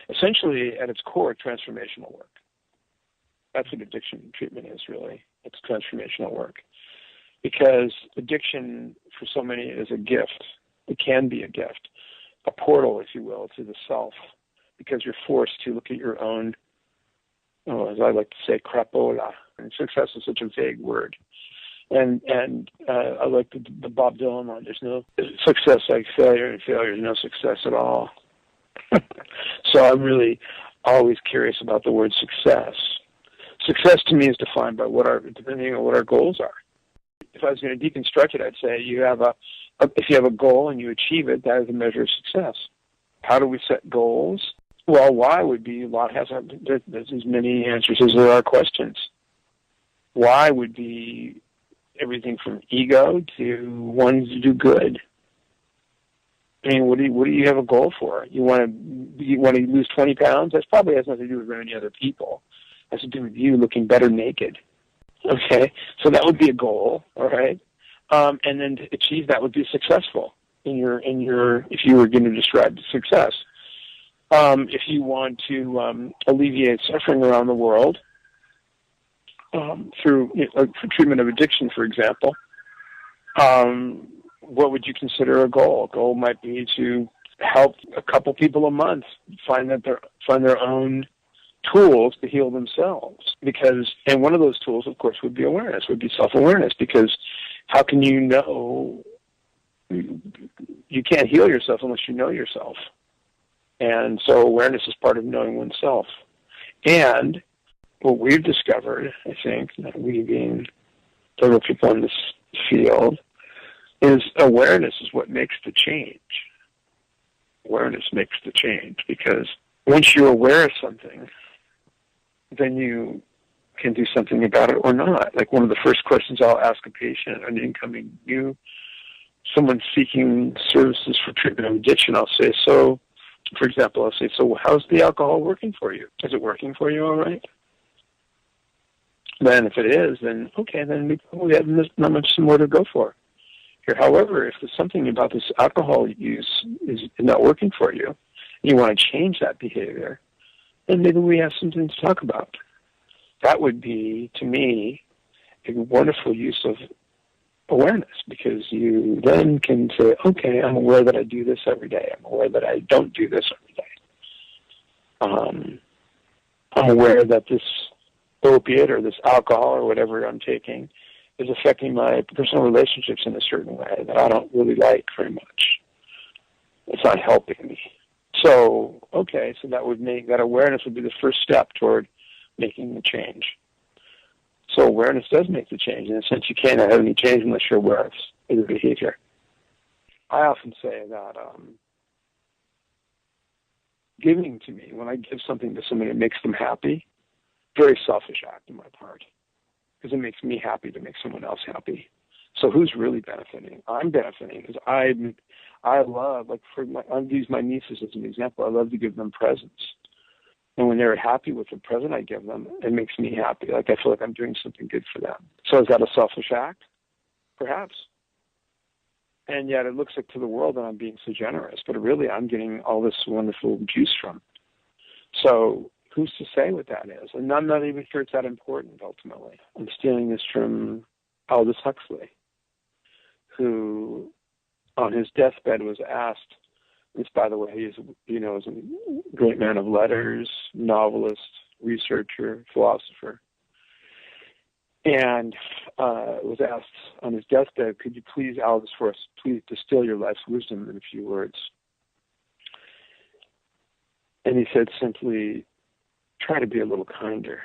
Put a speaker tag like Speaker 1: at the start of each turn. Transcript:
Speaker 1: essentially, at its core, transformational work. That's what addiction treatment is, really. It's transformational work. Because addiction, for so many, is a gift. It can be a gift, a portal, if you will, to the self, because you're forced to look at your own, as I like to say, crapola. And success is such a vague word. And I like the Bob Dylan line, there's no success like failure, and failure is no success at all. So I'm really always curious about the word success. Success to me is defined by depending on what our goals are. If I was going to deconstruct it, I'd say if you have a goal and you achieve it, that is a measure of success. How do we set goals? Well, why would be there's as many answers as there are questions. Why would be everything from ego to wanting to do good. I mean, what do you have a goal for? You want to lose 20 pounds? That probably has nothing to do with any other people. It has to do with you looking better naked. Okay, so that would be a goal, all right. And then to achieve that would be successful in your if you were going to describe success. If you want to alleviate suffering around the world through for treatment of addiction, for example, what would you consider a goal? A goal might be to help a couple people a month find their own tools to heal themselves. And one of those tools, of course, would be awareness, would be self-awareness, because how can you know? You can't heal yourself unless you know yourself. And so awareness is part of knowing oneself. And what we've discovered, I think, we being several people in this field, is awareness is what makes the change. Awareness makes the change, because once you're aware of something, then you can do something about it or not. Like one of the first questions I'll ask a patient, an incoming someone seeking services for treatment of addiction, I'll say, so how's the alcohol working for you? Is it working for you all right? Then if it is, then okay, then we probably have not much more to go for here. However, if there's something about this alcohol use is not working for you, and you want to change that behavior, then maybe we have something to talk about. That would be, to me, a wonderful use of awareness, because you then can say, okay, I'm aware that I do this every day. I'm aware that I don't do this every day. I'm aware that this opiate or this alcohol or whatever I'm taking is affecting my personal relationships in a certain way that I don't really like very much. It's not helping me. So, okay, so that awareness would be the first step toward making the change. So awareness does make the change. In a sense, you can't have any change unless you're aware of the behavior. I often say that giving to me, when I give something to somebody that makes them happy, very selfish act on my part, because it makes me happy to make someone else happy. So who's really benefiting? I'm benefiting because I love, I'll use my nieces as an example. I love to give them presents. And when they're happy with the present I give them, it makes me happy. Like I feel like I'm doing something good for them. So is that a selfish act? Perhaps. And yet it looks like to the world that I'm being so generous, but really I'm getting all this wonderful juice from. So who's to say what that is? And I'm not even sure it's that important, ultimately. I'm stealing this from Aldous Huxley, who on his deathbed was asked, this, by the way, is a great man of letters, novelist, researcher, philosopher, and was asked on his deathbed, could you please, Aldous, for us, please distill your life's wisdom in a few words? And he said simply, try to be a little kinder.